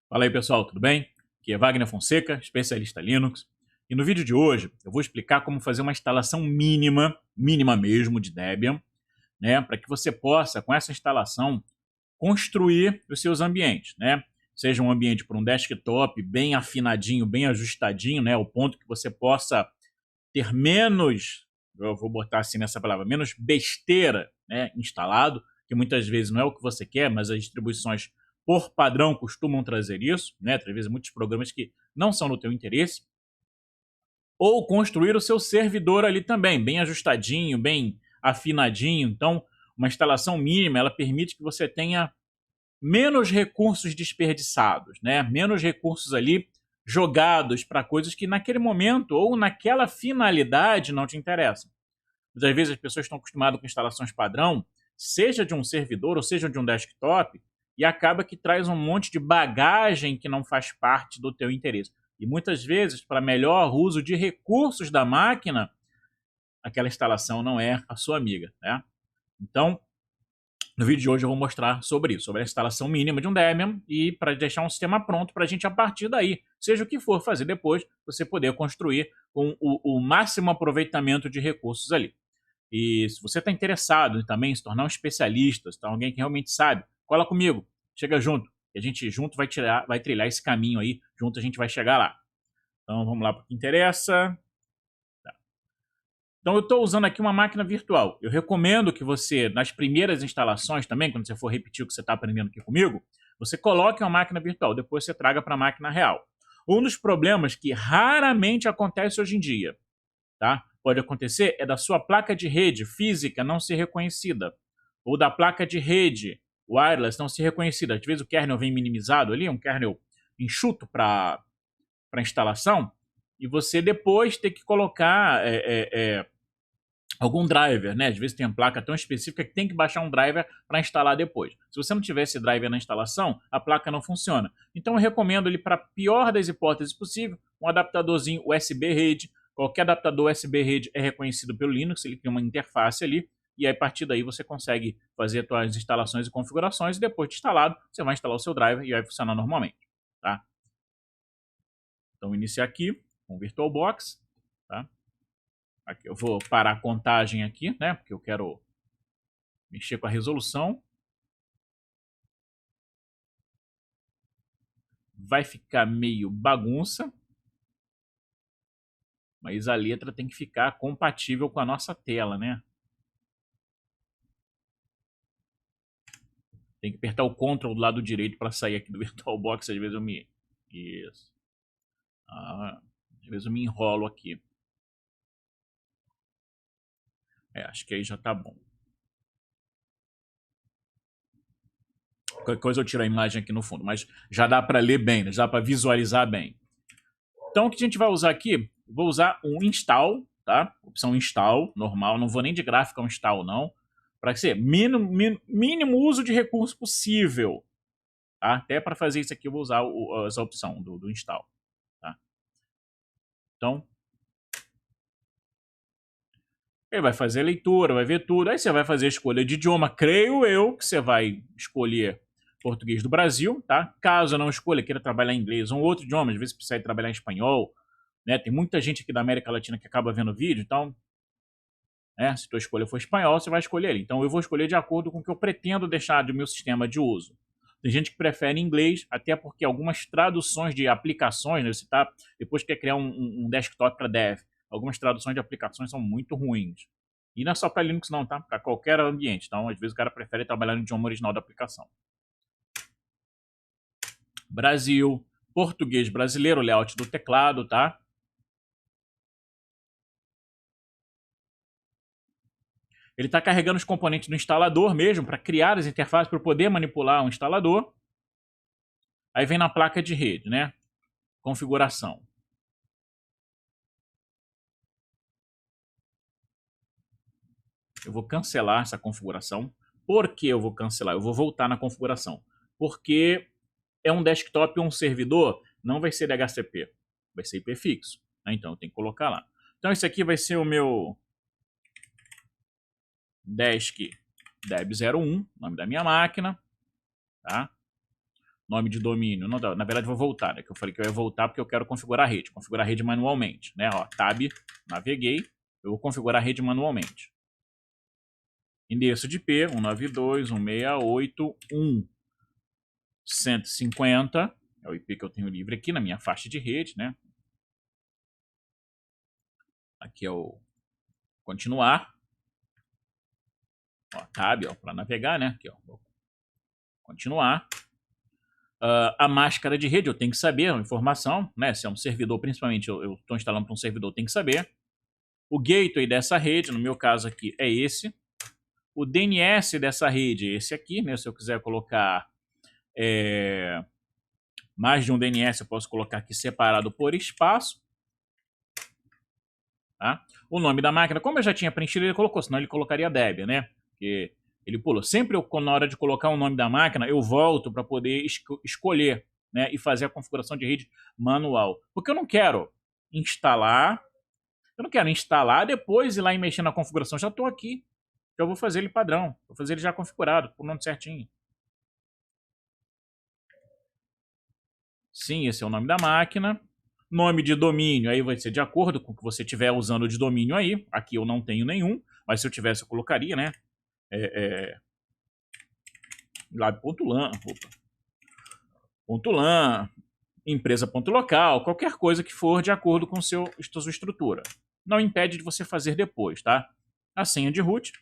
Fala aí pessoal, tudo bem? Aqui é Wagner Fonseca, especialista Linux. E no vídeo de hoje eu vou explicar como fazer uma instalação mínima mesmo de Debian, né, para que você possa, com essa instalação, construir os seus ambientes, né? Seja um ambiente para um desktop bem afinadinho, bem ajustadinho, né, ao ponto que você possa ter menos, eu vou botar assim nessa palavra, menos besteira, né, instalado, que muitas vezes não é o que você quer, mas as distribuições por padrão costumam trazer isso, né? Às vezes muitos programas que não são no teu interesse, ou construir o seu servidor ali também, bem ajustadinho, bem afinadinho. Então, uma instalação mínima, ela permite que você tenha menos recursos desperdiçados, né? Menos recursos ali jogados para coisas que naquele momento ou naquela finalidade não te interessam. Muitas vezes as pessoas estão acostumadas com instalações padrão, seja de um servidor ou seja de um desktop, e acaba que traz um monte de bagagem que não faz parte do teu interesse. E muitas vezes, para melhor uso de recursos da máquina, aquela instalação não é a sua amiga, né? Então, no vídeo de hoje eu vou mostrar sobre isso, sobre a instalação mínima de um Debian e para deixar um sistema pronto para a gente, a partir daí, seja o que for fazer depois, você poder construir com o máximo aproveitamento de recursos ali. E se você está interessado em também se tornar um especialista, se tornar alguém que realmente sabe, cola comigo, chega junto, que a gente junto vai trilhar esse caminho aí, junto a gente vai chegar lá. Então vamos lá para o que interessa. Então eu estou usando aqui uma máquina virtual. Eu recomendo que você, nas primeiras instalações também, quando você for repetir o que você está aprendendo aqui comigo, você coloque uma máquina virtual, depois você traga para a máquina real. Um dos problemas que raramente acontece hoje em dia, tá? Pode acontecer é da sua placa de rede física não ser reconhecida, ou da placa de rede wireless não ser reconhecida. Às vezes o kernel vem minimizado ali, um kernel enxuto para instalação, e você depois tem que colocar algum driver, né? Às vezes tem uma placa tão específica que tem que baixar um driver para instalar depois. Se você não tiver esse driver na instalação, a placa não funciona. Então eu recomendo ele, para a pior das hipóteses possível, um adaptadorzinho USB-rede. Qualquer adaptador USB-rede é reconhecido pelo Linux, ele tem uma interface ali, e aí, a partir daí você consegue fazer as suas instalações e configurações, e depois de instalado, você vai instalar o seu driver e vai funcionar normalmente, tá? Então, iniciar aqui com o VirtualBox, tá? Aqui eu vou parar a contagem aqui, né? Porque eu quero mexer com a resolução. Vai ficar meio bagunça, mas a letra tem que ficar compatível com a nossa tela, né? Tem que apertar o Ctrl do lado direito para sair aqui do VirtualBox. Às vezes eu me... Isso. Às vezes eu me enrolo aqui. Acho que aí já tá bom. Qualquer coisa eu tiro a imagem aqui no fundo, mas já dá para ler bem, né? Já dá para visualizar bem. Então o que a gente vai usar aqui? Vou usar um install, tá? Opção install, normal, não vou nem de gráfica install não, para ser mínimo uso de recurso possível. Tá? Até para fazer isso aqui eu vou usar essa opção do install. Tá? Então, ele vai fazer a leitura, vai ver tudo, aí você vai fazer a escolha de idioma. Creio eu que você vai escolher português do Brasil, tá? Caso não escolha, queira trabalhar em inglês ou outro idioma, às vezes precisa trabalhar em espanhol, né? Tem muita gente aqui da América Latina que acaba vendo o vídeo, então, né, se tua escolha for espanhol, você vai escolher ele. Então eu vou escolher de acordo com o que eu pretendo deixar do meu sistema de uso. Tem gente que prefere inglês, até porque algumas traduções de aplicações, né, você tá, depois quer criar um desktop para dev, algumas traduções de aplicações são muito ruins. E não é só para Linux não, tá? Para qualquer ambiente. Então, às vezes o cara prefere trabalhar no idioma original da aplicação. Brasil, português brasileiro, layout do teclado, tá? Ele está carregando os componentes do instalador mesmo, para criar as interfaces, para poder manipular o instalador. Aí vem na placa de rede, né? Configuração. Eu vou cancelar essa configuração. Por que eu vou cancelar? Eu vou voltar na configuração. Porque é um desktop ou um servidor, não vai ser DHCP, vai ser IP fixo. Então eu tenho que colocar lá. Então esse aqui vai ser o meu Desk Deb 01, nome da minha máquina. Tá? Nome de domínio. Não, na verdade, vou voltar, né? Que eu falei que eu ia voltar porque eu quero configurar a rede. Configurar a rede manualmente, né? Ó, tab, naveguei. Eu vou configurar a rede manualmente. Endereço de IP, 192.168.1.150. É o IP que eu tenho livre aqui na minha faixa de rede, né? Aqui é o continuar. Ó, tab, ó, para navegar, né? Aqui, ó. Vou continuar. A máscara de rede, eu tenho que saber a informação, né? Se é um servidor, principalmente, eu estou instalando para um servidor, eu tenho que saber. O gateway dessa rede, no meu caso aqui, é esse. O DNS dessa rede é esse aqui, né? Se eu quiser colocar mais de um DNS, eu posso colocar aqui separado por espaço. Tá? O nome da máquina, como eu já tinha preenchido, ele colocou, senão ele colocaria Debian, né? Porque ele pulou. Sempre na hora de colocar o nome da máquina, eu volto para poder escolher, né? E fazer a configuração de rede manual. Porque eu não quero instalar, depois ir lá e mexer na configuração. Já estou aqui. Eu vou fazer ele padrão. Vou fazer ele já configurado, com o nome certinho. Sim, esse é o nome da máquina. Nome de domínio, aí vai ser de acordo com o que você estiver usando de domínio aí. Aqui eu não tenho nenhum, mas se eu tivesse eu colocaria, né? Lab.lan, empresa.local, qualquer coisa que for de acordo com sua estrutura. Não impede de você fazer depois, tá? A senha de root.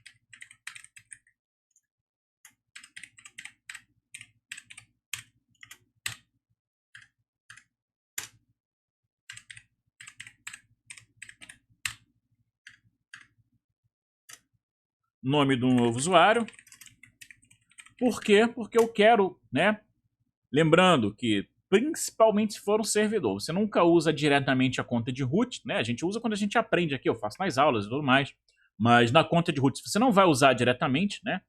Nome do novo usuário. Por quê? Porque eu quero, né? Lembrando que, principalmente se for um servidor, você nunca usa diretamente a conta de root, né? A gente usa quando a gente aprende aqui, eu faço nas aulas e tudo mais. Mas na conta de root, você não vai usar diretamente, né?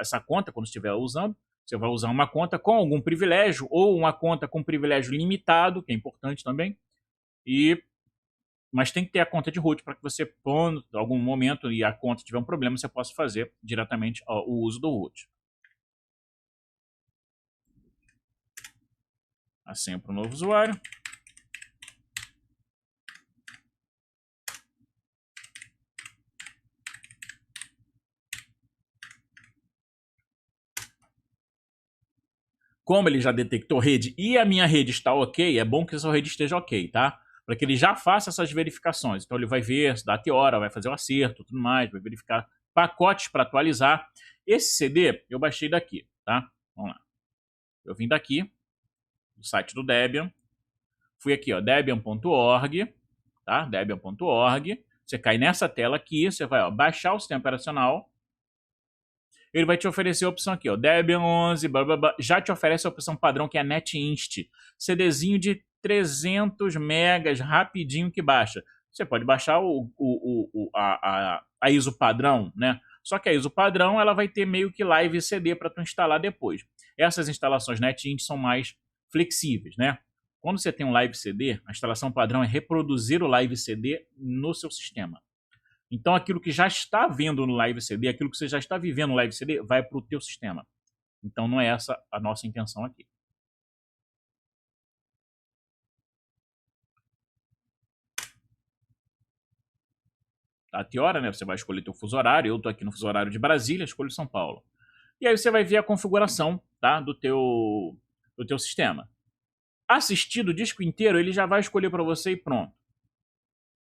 Essa conta, quando estiver usando, você vai usar uma conta com algum privilégio ou uma conta com privilégio limitado, que é importante também. Mas tem que ter a conta de root para que você, quando em algum momento e a conta tiver um problema, você possa fazer diretamente o uso do root. A senha para o novo usuário. Como ele já detectou rede e a minha rede está ok, é bom que a sua rede esteja ok, tá? Para que ele já faça essas verificações. Então ele vai ver data e hora, vai fazer o acerto, tudo mais, vai verificar pacotes para atualizar. Esse CD eu baixei daqui, tá? Vamos lá. Eu vim daqui, do site do Debian. Fui aqui, ó, debian.org, tá? Debian.org. Você cai nessa tela aqui, você vai, ó, baixar o sistema operacional. Ele vai te oferecer a opção aqui, ó, Debian 11, blá, blá, blá. Já te oferece a opção padrão que é a NetInst. CDzinho de 300 megas, rapidinho que baixa. Você pode baixar a ISO padrão, né? Só que a ISO padrão ela vai ter meio que live CD para tu instalar depois. Essas instalações NetInst são mais flexíveis, né? Quando você tem um live CD, a instalação padrão é reproduzir o live CD no seu sistema. Então, aquilo que já está vendo no Live CD, aquilo que você já está vivendo no Live CD, vai para o teu sistema. Então, não é essa a nossa intenção aqui. A hora, né? Você vai escolher teu fuso horário. Eu estou aqui no fuso horário de Brasília, escolho São Paulo. E aí você vai ver a configuração, tá, do teu sistema. Assistido o disco inteiro, ele já vai escolher para você e pronto.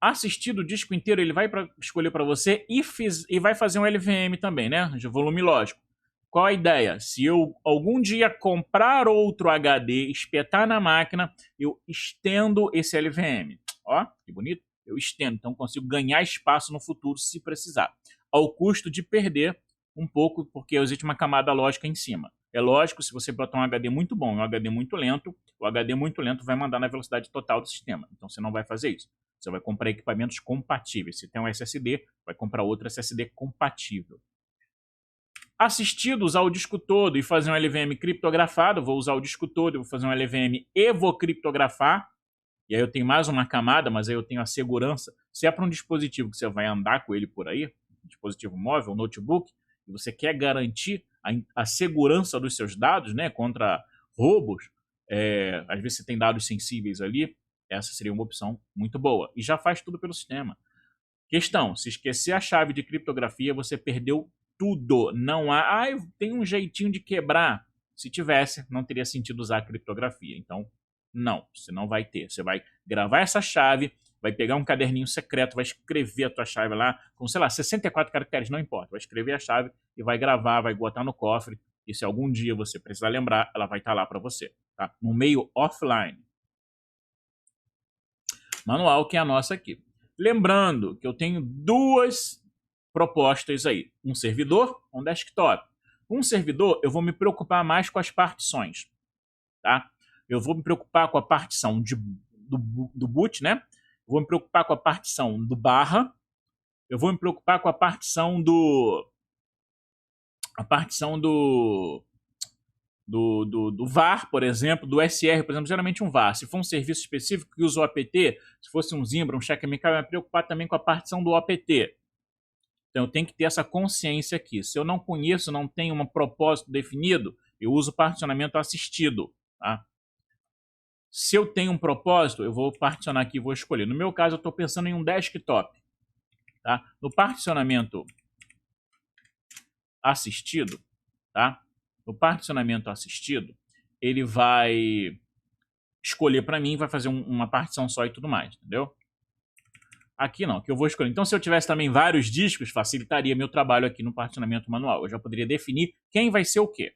Assistido o disco inteiro, ele vai escolher para você e vai fazer um LVM também, né? De volume lógico. Qual a ideia? Se eu algum dia comprar outro HD, espetar na máquina, eu estendo esse LVM. Ó, que bonito. Eu estendo, então consigo ganhar espaço no futuro se precisar. Ao custo de perder um pouco, porque existe uma camada lógica em cima. É lógico, se você botar um HD muito bom e um HD muito lento, o HD muito lento vai mandar na velocidade total do sistema. Então você não vai fazer isso. Você vai comprar equipamentos compatíveis. Se tem um SSD, vai comprar outro SSD compatível. Assistido, usar o disco todo e fazer um LVM criptografado, vou usar o disco todo, vou fazer um LVM e vou criptografar. E aí eu tenho mais uma camada, mas aí eu tenho a segurança. Se é para um dispositivo que você vai andar com ele por aí, um dispositivo móvel, um notebook, e você quer garantir a segurança dos seus dados, né, contra roubos, às vezes você tem dados sensíveis ali, essa seria uma opção muito boa. E já faz tudo pelo sistema. Questão, se esquecer a chave de criptografia, você perdeu tudo. Não há, tem um jeitinho de quebrar. Se tivesse, não teria sentido usar a criptografia. Então, não, você não vai ter. Você vai gravar essa chave, vai pegar um caderninho secreto, vai escrever a tua chave lá, com, sei lá, 64 caracteres, não importa. Vai escrever a chave e vai gravar, vai botar no cofre. E se algum dia você precisar lembrar, ela vai estar lá para você, tá? No meio offline. Manual, que é a nossa aqui. Lembrando que eu tenho duas propostas aí. Um servidor, um desktop. Um servidor, eu vou me preocupar mais com as partições, tá? Eu vou me preocupar com a partição do boot, né? Eu vou me preocupar com a partição do barra. Eu vou me preocupar com a partição do VAR, por exemplo, do SR, por exemplo, geralmente um VAR. Se for um serviço específico que usa o APT, se fosse um Zimbra, um check amical, eu vou me preocupar também com a partição do APT. Então eu tenho que ter essa consciência aqui. Se eu não conheço, não tenho um propósito definido, eu uso particionamento assistido. Tá? Se eu tenho um propósito, eu vou particionar aqui e vou escolher. No meu caso, eu estou pensando em um desktop. Tá? No particionamento assistido, tá? No particionamento assistido, ele vai escolher para mim, vai fazer uma partição só e tudo mais, entendeu? Aqui não, que eu vou escolher. Então, se eu tivesse também vários discos, facilitaria meu trabalho aqui no particionamento manual. Eu já poderia definir quem vai ser o quê.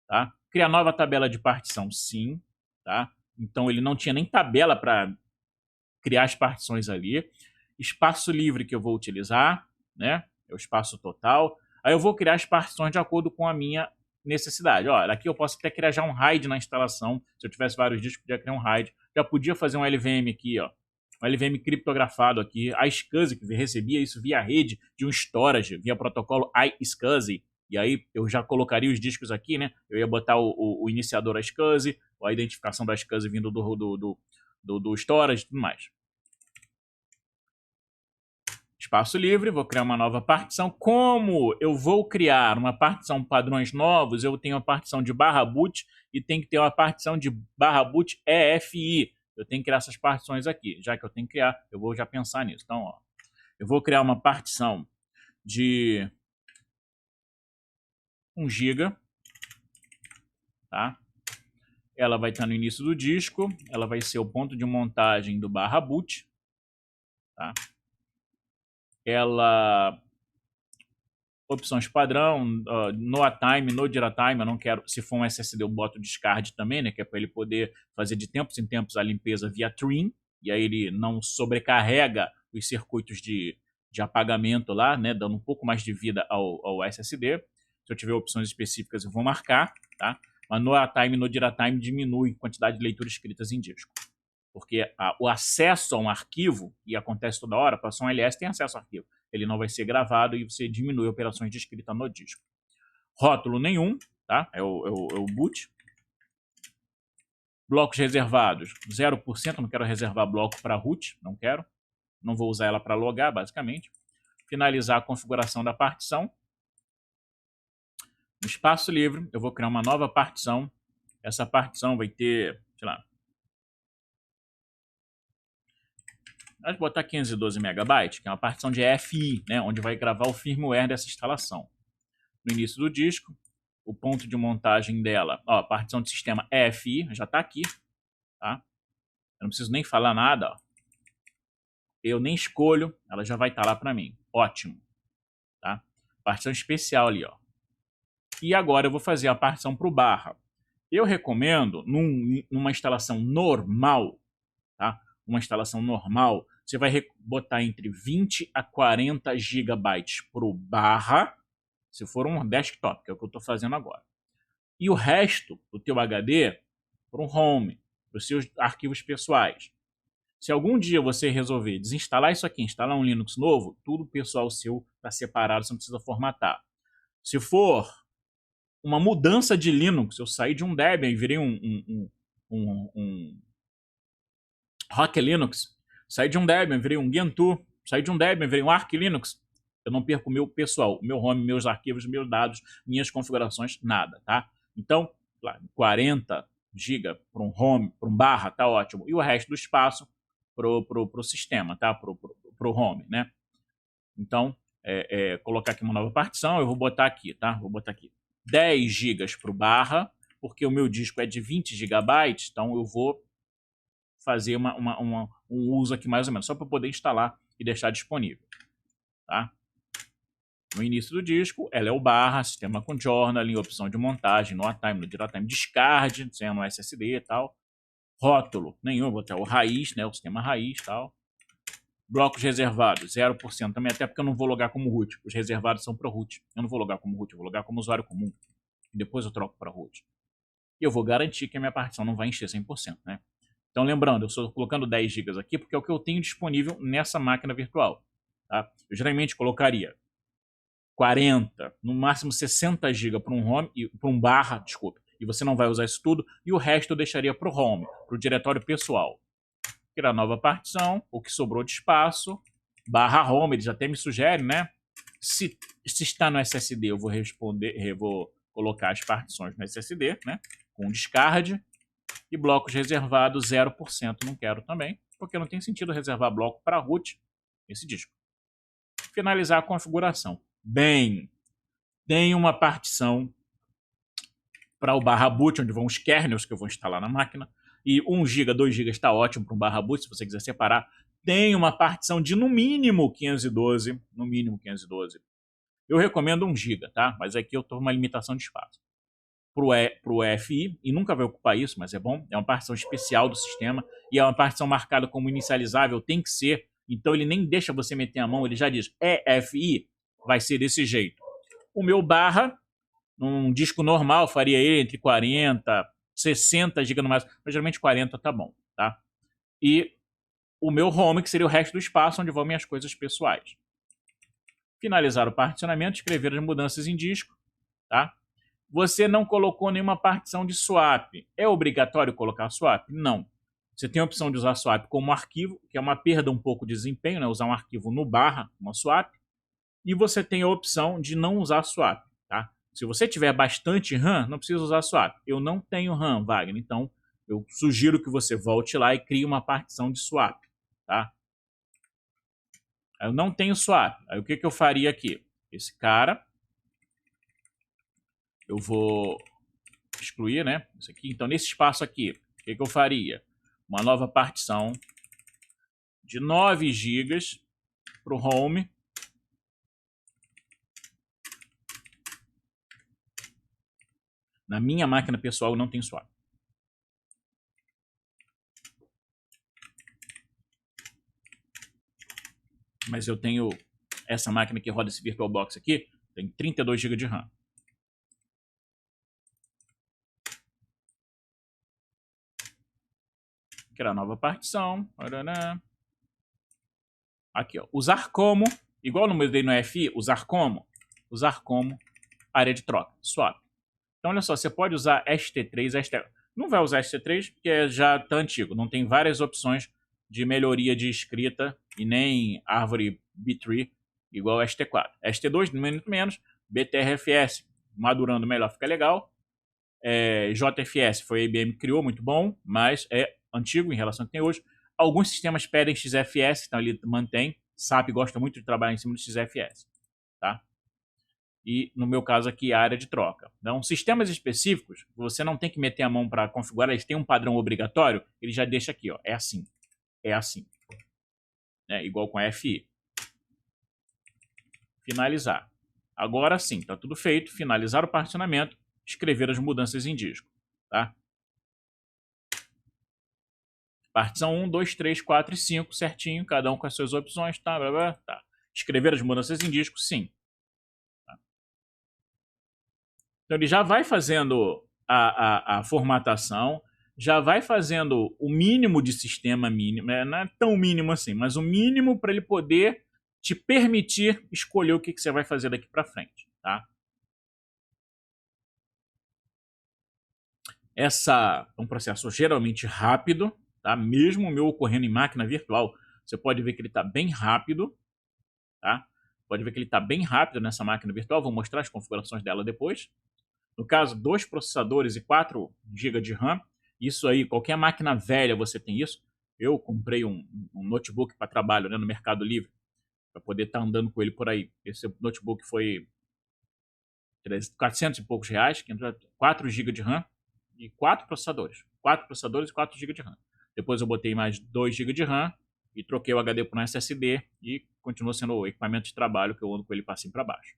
Tá? Criar nova tabela de partição, sim. Tá? Então, ele não tinha nem tabela para criar as partições ali. Espaço livre que eu vou utilizar, né? É o espaço total. Aí eu vou criar as partições de acordo com a minha necessidade. Olha, aqui eu posso até criar já um RAID na instalação. Se eu tivesse vários discos, podia criar um RAID. Já podia fazer um LVM aqui, ó. Um LVM criptografado aqui. A SCSI, que recebia isso via rede de um storage, via protocolo iSCSI. E aí eu já colocaria os discos aqui, né? Eu ia botar o iniciador SCSI, a identificação da SCSI vindo do storage e tudo mais. Espaço livre, vou criar uma nova partição. Como eu vou criar uma partição padrões novos, eu tenho a partição de barra boot e tem que ter uma partição de barra boot EFI. Eu tenho que criar essas partições aqui. Já que eu tenho que criar, eu vou já pensar nisso. Então, ó, eu vou criar uma partição de 1 GB, tá? Ela vai estar no início do disco, ela vai ser o ponto de montagem do barra boot, tá? Ela, opções padrão, no ATime, no DIRATime, eu não quero, se for um SSD eu boto o discard também, né, que é para ele poder fazer de tempos em tempos a limpeza via trim, e aí ele não sobrecarrega os circuitos de apagamento lá, né, dando um pouco mais de vida ao SSD. Se eu tiver opções específicas eu vou marcar, tá? Mas no ATime, no DIRATime diminui a quantidade de leituras escritas em disco. Porque o acesso a um arquivo, e acontece toda hora, passou um LS, tem acesso ao arquivo. Ele não vai ser gravado e você diminui operações de escrita no disco. Rótulo nenhum, tá? É o boot. Blocos reservados, 0%. Não quero reservar bloco para root, não quero. Não vou usar ela para logar, basicamente. Finalizar a configuração da partição. No espaço livre, eu vou criar uma nova partição. Essa partição vai ter, sei lá, Vou botar 512 MB, que é uma partição de EFI, né, onde vai gravar o firmware dessa instalação. No início do disco, o ponto de montagem dela, ó, a partição de sistema EFI, já está aqui, tá? Eu não preciso nem falar nada, ó. Eu nem escolho, ela já vai estar lá para mim. Ótimo, tá? Partição especial ali, ó. E agora eu vou fazer a partição para o barra. Eu recomendo, numa instalação normal, tá? Uma instalação normal, você vai botar entre 20 a 40 GB para o barra, se for um desktop, que é o que eu estou fazendo agora. E o resto do teu HD para um home, para os seus arquivos pessoais. Se algum dia você resolver desinstalar isso aqui, instalar um Linux novo, tudo pessoal seu está separado, você não precisa formatar. Se for uma mudança de Linux, eu saí de um Debian e virei um Rock Linux, saí de um Debian, virei um Gentoo, saí de um Debian, virei um Arch Linux, eu não perco o meu pessoal, meu home, meus arquivos, meus dados, minhas configurações, nada, tá? Então, lá, 40 GB para um home, para um barra, tá ótimo. E o resto do espaço pro sistema, tá? Pro home, né? Então, colocar aqui uma nova partição, eu vou botar aqui, tá? Vou botar aqui 10 GB para o barra, porque o meu disco é de 20 GB, então eu vou fazer um uso aqui mais ou menos, só para poder instalar e deixar disponível, tá? No início do disco, ela é o barra, sistema com journaling, opção de montagem, no time, no DirectTime, descard, sem no SSD e tal. Rótulo, nenhum, vou botar o raiz, né, o sistema raiz e tal. Blocos reservados, 0% também, até porque eu não vou logar como root. Os reservados são para root. Eu não vou logar como root, eu vou logar como usuário comum. Depois eu troco para root. E eu vou garantir que a minha partição não vai encher 100%, né? Então, lembrando, eu estou colocando 10 GB aqui porque é o que eu tenho disponível nessa máquina virtual. Tá? Eu geralmente colocaria 40, no máximo 60 GB para um home, para um barra, desculpa, e você não vai usar isso tudo, e o resto eu deixaria para o home, para o diretório pessoal. Criar nova partição, o que sobrou de espaço, barra home, eles até me sugerem, né? Se está no SSD, eu vou colocar as partições no SSD, né? Com descard, e blocos reservados 0%, não quero também, porque não tem sentido reservar bloco para root esse disco. Finalizar a configuração. Bem, tem uma partição para o barra boot, onde vão os kernels que eu vou instalar na máquina, e 1 GB, 2 GB está ótimo para um barra boot, se você quiser separar. Tem uma partição de no mínimo 512, no mínimo 512. Eu recomendo 1 GB, tá? Mas aqui eu estou com uma limitação de espaço. Para o EFI, e nunca vai ocupar isso, mas é bom, é uma partição especial do sistema, e é uma partição marcada como inicializável, tem que ser, então ele nem deixa você meter a mão, ele já diz, EFI, vai ser desse jeito. O meu barra, num disco normal, faria ele entre 40, 60 GB no máximo, mas geralmente 40 tá bom, tá? E o meu home, que seria o resto do espaço, onde vão minhas coisas pessoais. Finalizar o particionamento, escrever as mudanças em disco, tá? Você não colocou nenhuma partição de swap. É obrigatório colocar swap? Não. Você tem a opção de usar swap como arquivo, que é uma perda um pouco de desempenho, né? Usar um arquivo no barra, uma swap. E você tem a opção de não usar swap, tá? Se você tiver bastante RAM, não precisa usar swap. Eu não tenho RAM, Wagner, então eu sugiro que você volte lá e crie uma partição de swap, tá? Eu não tenho swap. Aí o que eu faria aqui? Esse cara, eu vou excluir, né? Isso aqui. Então, nesse espaço aqui, o que eu faria? Uma nova partição de 9 GB para o home. Na minha máquina pessoal, eu não tenho swap. Mas eu tenho essa máquina que roda esse VirtualBox aqui, tem 32 GB de RAM. Criar nova partição. Aqui, ó. Usar como, igual no meu dei no FI, usar como área de troca, swap. Então, olha só, você pode usar ST3, não vai usar ST3 porque já está antigo, não tem várias opções de melhoria de escrita e nem árvore B-tree igual ST4. ST2, muito menos, BTRFS, madurando melhor, fica legal. JFS foi a IBM que criou, muito bom, mas é antigo em relação ao que tem hoje. Alguns sistemas pedem XFS, então ele mantém. SAP gosta muito de trabalhar em cima do XFS, tá? E, no meu caso aqui, a área de troca. Então, sistemas específicos, você não tem que meter a mão para configurar, eles têm um padrão obrigatório, ele já deixa aqui, ó, é assim. É assim. Igual com a FI. Finalizar. Agora sim, está tudo feito. Finalizar o particionamento, escrever as mudanças em disco, tá? Partição 1, 2, 3, 4 e 5, certinho, cada um com as suas opções, tá? Blá, blá, tá. Escrever as mudanças em disco, sim. Tá. Então ele já vai fazendo a formatação, já vai fazendo o mínimo de sistema mínimo, não é tão mínimo assim, mas o mínimo para ele poder te permitir escolher o que você vai fazer daqui para frente, tá? Essa é um processo geralmente rápido, tá? Mesmo o meu ocorrendo em máquina virtual, você pode ver que ele está bem rápido, tá? Pode ver que ele está bem rápido nessa máquina virtual, vou mostrar as configurações dela depois. No caso, 2 processadores e 4 GB de RAM. Isso aí, qualquer máquina velha você tem isso. Eu comprei um notebook para trabalho, né, no Mercado Livre, para poder estar andando com ele por aí. Esse notebook foi 400 e poucos reais, que entrou 4 GB de RAM e 4 processadores. 4 processadores e 4 GB de RAM. Depois eu botei mais 2 GB de RAM e troquei o HD por um SSD e continua sendo o equipamento de trabalho que eu ando com ele para cima e para baixo.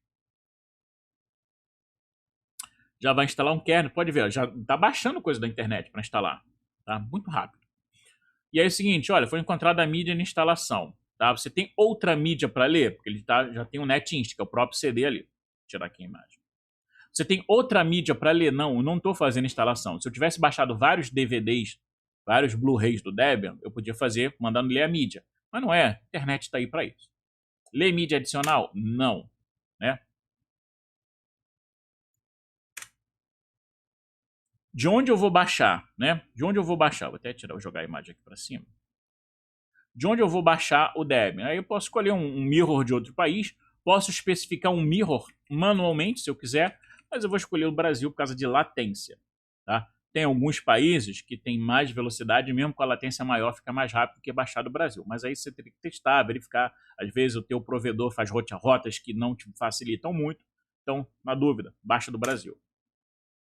Já vai instalar um kernel, pode ver, já está baixando coisa da internet para instalar, tá? Muito rápido. E aí é o seguinte, olha, foi encontrada a mídia na instalação, tá? Você tem outra mídia para ler? Porque ele já tem o NetInst, que é o próprio CD ali. Vou tirar aqui a imagem. Você tem outra mídia para ler? Não, eu não estou fazendo instalação. Se eu tivesse baixado vários DVDs, vários Blu-rays do Debian, eu podia fazer mandando ler a mídia. Mas não é, a internet está aí para isso. Ler mídia adicional? Não, né? De onde eu vou baixar, né? De onde eu vou baixar? Vou até jogar a imagem aqui para cima. De onde eu vou baixar o Debian? Aí eu posso escolher um mirror de outro país, posso especificar um mirror manualmente, se eu quiser, mas eu vou escolher o Brasil por causa de latência, tá? Tem alguns países que tem mais velocidade, mesmo com a latência maior, fica mais rápido que baixar do Brasil. Mas aí você tem que testar, verificar. Às vezes o teu provedor faz rotas que não te facilitam muito. Então, na dúvida, baixa do Brasil.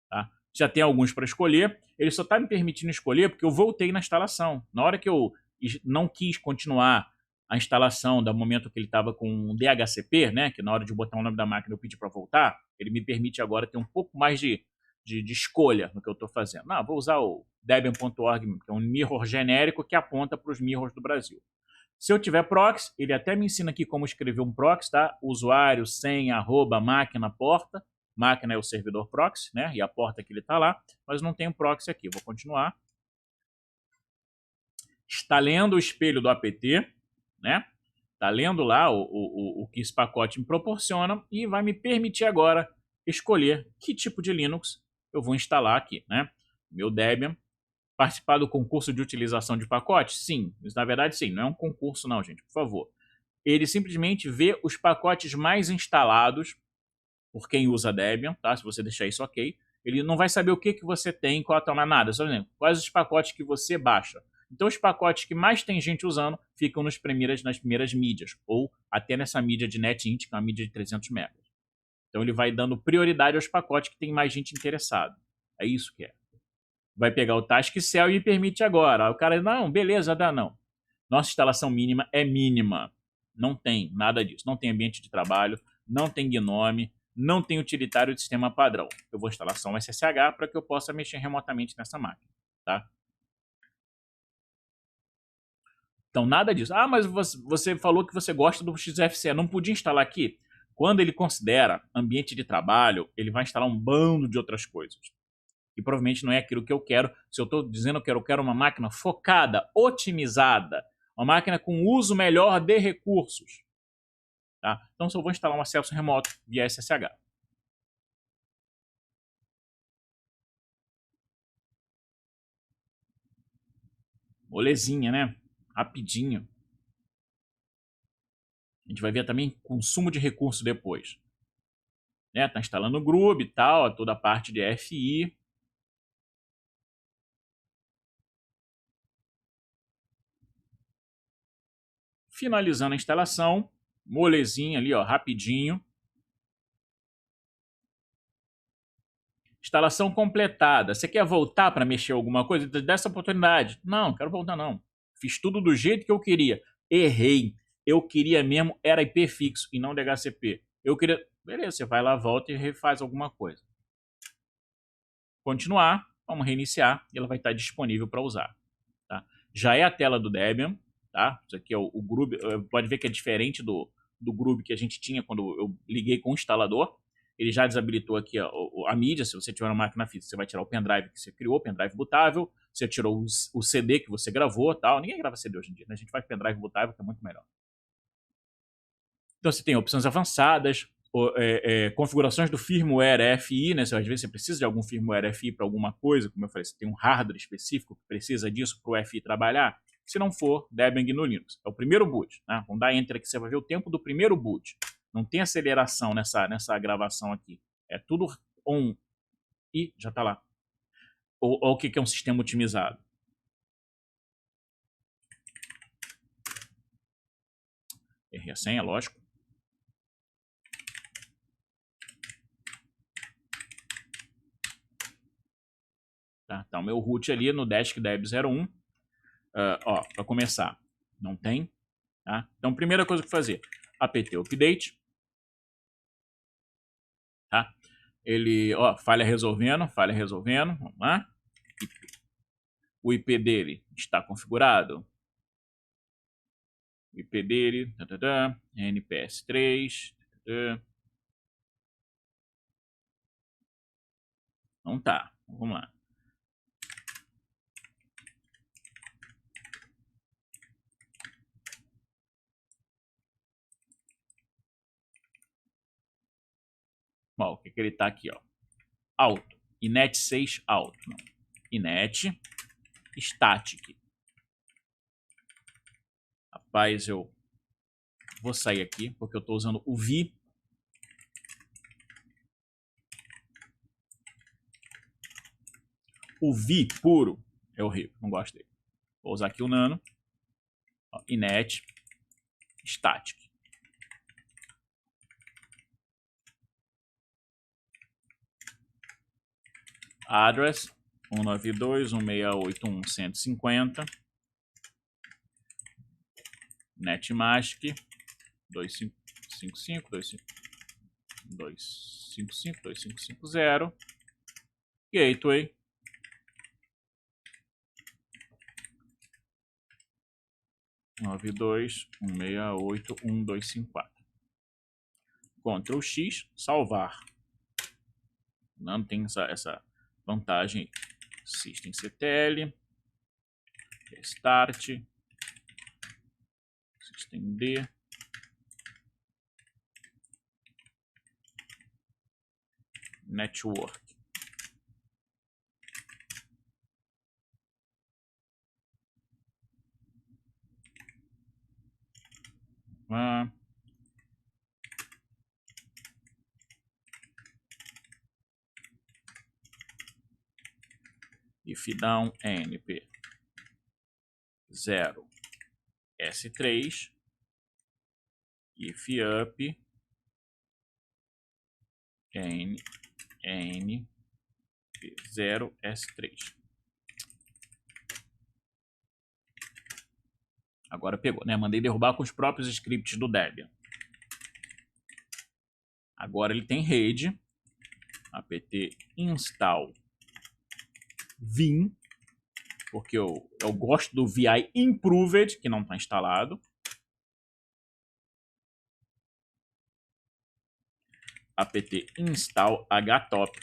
Tá? Já tem alguns para escolher. Ele só está me permitindo escolher porque eu voltei na instalação. Na hora que eu não quis continuar a instalação do momento que ele estava com DHCP, né, que na hora de botar o nome da máquina eu pedi para voltar, ele me permite agora ter um pouco mais de escolha no que eu estou fazendo. Não, vou usar o Debian.org, que é um mirror genérico que aponta para os mirrors do Brasil. Se eu tiver proxy, ele até me ensina aqui como escrever um proxy, tá? Usuário, senha, arroba, máquina, porta. Máquina é o servidor proxy, né? E a porta que ele está lá, mas não tem um proxy aqui. Vou continuar. Está lendo o espelho do apt, né? Está lendo lá o que esse pacote me proporciona e vai me permitir agora escolher que tipo de Linux eu vou instalar aqui, né? Meu Debian. Participar do concurso de utilização de pacotes? Sim. Mas, na verdade, sim. Não é um concurso não, gente, por favor. Ele simplesmente vê os pacotes mais instalados por quem usa Debian, tá? Se você deixar isso ok. Ele não vai saber o que você tem, qual é nada. Só exemplo, quais os pacotes que você baixa. Então, os pacotes que mais tem gente usando ficam nas primeiras mídias, ou até nessa mídia de NetInt, que é uma mídia de 300 megas. Então, ele vai dando prioridade aos pacotes que tem mais gente interessada. É isso que é. Vai pegar o Taskcell e me permite agora. O cara, não, beleza, dá não. Nossa instalação mínima é mínima. Não tem nada disso. Não tem ambiente de trabalho, não tem GNOME, não tem utilitário de sistema padrão. Eu vou instalar só um SSH para que eu possa mexer remotamente nessa máquina, tá? Então, nada disso. Ah, mas você falou que você gosta do XFCE. Não podia instalar aqui? Quando ele considera ambiente de trabalho, ele vai instalar um bando de outras coisas. E provavelmente não é aquilo que eu quero. Se eu estou dizendo que eu quero uma máquina focada, otimizada, uma máquina com uso melhor de recursos. Tá? Então, só vou instalar um acesso remoto via SSH. Molezinha, né? Rapidinho. A gente vai ver também consumo de recurso depois. Né? Tá instalando o Grub e tal, toda a parte de FI. Finalizando a instalação, molezinha ali, ó, rapidinho. Instalação completada. Você quer voltar para mexer alguma coisa? Dessa oportunidade. Não, quero voltar não. Fiz tudo do jeito que eu queria. Errei. Eu queria mesmo, era IP fixo e não DHCP. Eu queria... Beleza, você vai lá, volta e refaz alguma coisa. Continuar, vamos reiniciar e ela vai estar disponível para usar. Tá? Já é a tela do Debian. Tá? Isso aqui é o Grub. Pode ver que é diferente do Grub que a gente tinha quando eu liguei com o instalador. Ele já desabilitou aqui a mídia. Se você tiver uma máquina física, você vai tirar o pendrive que você criou, pendrive bootável. Você tirou o CD que você gravou, tal. Ninguém grava CD hoje em dia, né? A gente faz pendrive bootável, que é muito melhor. Então você tem opções avançadas, configurações do firmware FI, né? Às vezes você precisa de algum firmware FI para alguma coisa, como eu falei, você tem um hardware específico que precisa disso para o FI trabalhar. Se não for, Debian GNU Linux. É o primeiro boot, né? Vamos dar enter aqui, você vai ver o tempo do primeiro boot. Não tem aceleração nessa gravação aqui. É tudo on. E já está lá. Ou o que é um sistema otimizado? Errei a senha, lógico. Tá o meu root ali no deskdeb01. Ó, para começar, não tem. Tá? Então, primeira coisa que fazer, apt update. Tá? Ele, ó, falha resolvendo. Vamos lá. O IP dele está configurado. O IP dele, NPS3. Não tá. Vamos lá. Ó, o que ele tá aqui, ó. Alto. Inet 6 alto. Não. Inet static. Rapaz, eu vou sair aqui porque eu estou usando o vi. O vi puro é horrível, não gosto dele. Vou usar aqui o nano. Ó, inet static. Address 192.168.1.150. Netmask 255.255.255.255.0. Gateway 92.168.1.254. Ctrl X, salvar. Não tem essa vantagem. systemctl, restart, systemd, network. If down np 0 s3, if up n 0 s3. Agora pegou, né? Mandei derrubar com os próprios scripts do Debian. Agora ele tem rede. Apt install vim, porque eu gosto do VI Improved, que não está instalado. Apt install htop,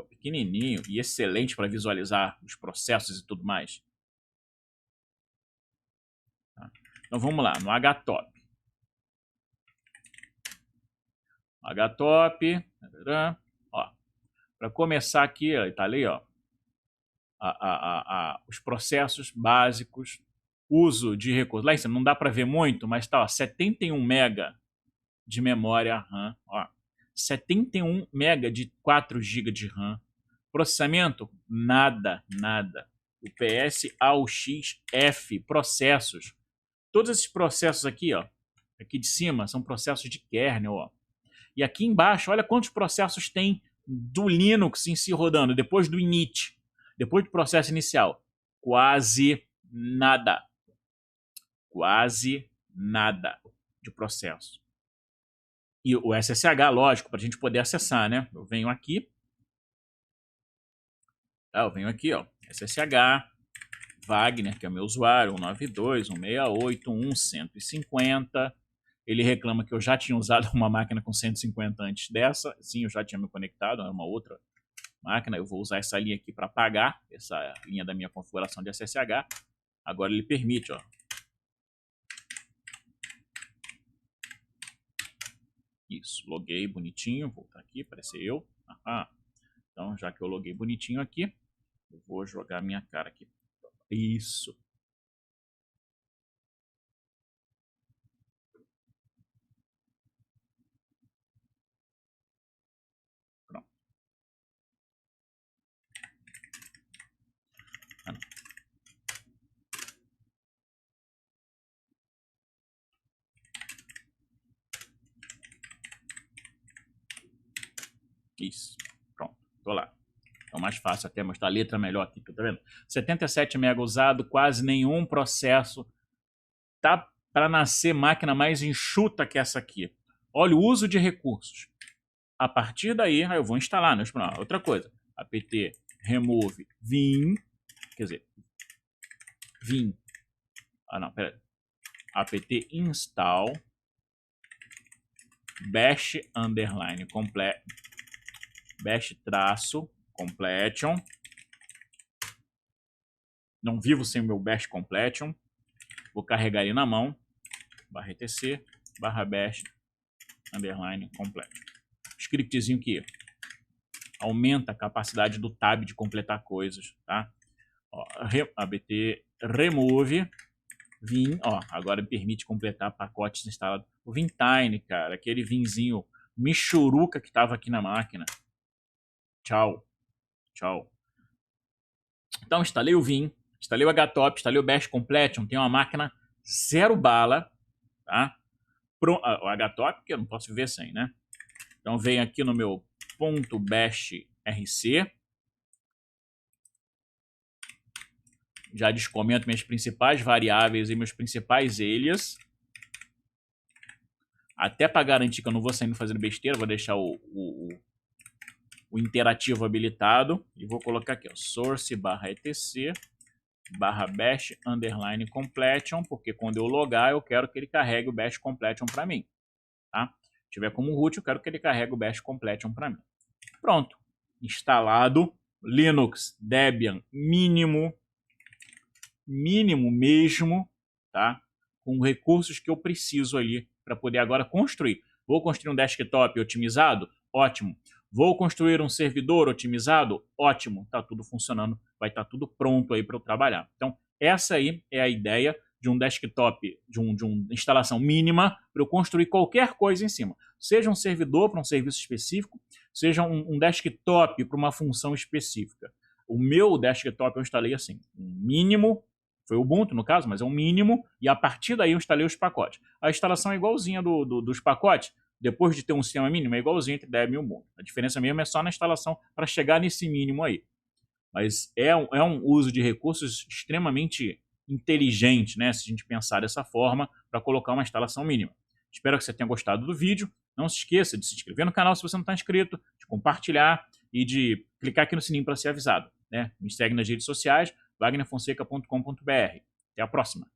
pequenininho e excelente para visualizar os processos e tudo mais. Tá? Então vamos lá, no htop. Htop, ó, para começar aqui, ó, tá ali, ó, os processos básicos, uso de recursos. Lá em cima não dá para ver muito, mas tá, ó, 71 MB de memória RAM, ó, 71 MB de 4 GB de RAM. Processamento, nada. O PS AUXF, processos. Todos esses processos aqui, ó, aqui de cima, são processos de kernel, ó. E aqui embaixo, olha quantos processos tem do Linux em si rodando, depois do init, depois do processo inicial. Quase nada. Quase nada de processo. E o SSH, lógico, para a gente poder acessar, né? Eu venho aqui, ó, SSH, Wagner, que é o meu usuário, 192.168.1.150. Ele reclama que eu já tinha usado uma máquina com 150 antes dessa. Sim, eu já tinha me conectado, é uma outra máquina. Eu vou usar essa linha aqui para apagar, essa linha da minha configuração de SSH. Agora ele permite, ó. Isso, loguei bonitinho, vou voltar aqui, aparecer eu. Então, já que eu loguei bonitinho aqui, eu vou jogar minha cara aqui. Isso. Pronto. Isso. Pronto, tô lá. Então mais fácil até mostrar a letra melhor aqui, tá vendo? 77 MB usado, quase nenhum processo. Tá para nascer máquina mais enxuta que essa aqui. Olha o uso de recursos. A partir daí, eu vou instalar, né? Outra coisa. apt remove vim, quer dizer, vim. Ah, não, pera aí. apt install bash underline complete, bash traço completion. Não vivo sem o meu bash completion. Vou carregar ele na mão. Barra etc, barra bash underline completion. Scriptzinho que aumenta a capacidade do tab de completar coisas, tá? Ó, apt remove vim, ó, agora permite completar pacotes instalados. O vimtine, cara, aquele vinzinho michuruca que estava aqui na máquina. Tchau. Tchau. Então, instalei o Vim, instalei o HTOP, instalei o Bash Completion, tem uma máquina zero bala, tá? O HTOP, que eu não posso viver sem, né? Então, venho aqui no meu .bashrc, já descomento minhas principais variáveis e meus principais alias. Até para garantir que eu não vou saindo fazendo besteira, vou deixar o interativo habilitado. E vou colocar aqui, ó, source barra etc barra bash underline completion, porque quando eu logar, eu quero que ele carregue o bash completion para mim. Tá? Se tiver como root, eu quero que ele carregue o bash completion para mim. Pronto. Instalado. Linux Debian mínimo mesmo, tá? Com recursos que eu preciso ali para poder agora construir. Vou construir um desktop otimizado? Ótimo. Vou construir um servidor otimizado? Ótimo. Tá tudo funcionando, vai estar tudo pronto aí para eu trabalhar. Então, essa aí é a ideia de um desktop, de uma instalação mínima para eu construir qualquer coisa em cima. Seja um servidor para um serviço específico, seja um desktop para uma função específica. O meu desktop eu instalei assim, um mínimo. Foi o Ubuntu, no caso, mas é um mínimo, e a partir daí eu instalei os pacotes. A instalação é igualzinha dos pacotes, depois de ter um sistema mínimo, é igualzinho entre Debian e Ubuntu. A diferença mesmo é só na instalação para chegar nesse mínimo aí. Mas é um uso de recursos extremamente inteligente, né, se a gente pensar dessa forma, para colocar uma instalação mínima. Espero que você tenha gostado do vídeo. Não se esqueça de se inscrever no canal se você não está inscrito, de compartilhar e de clicar aqui no sininho para ser avisado. Né? Me segue nas redes sociais, wagnerfonseca.com.br. Até a próxima!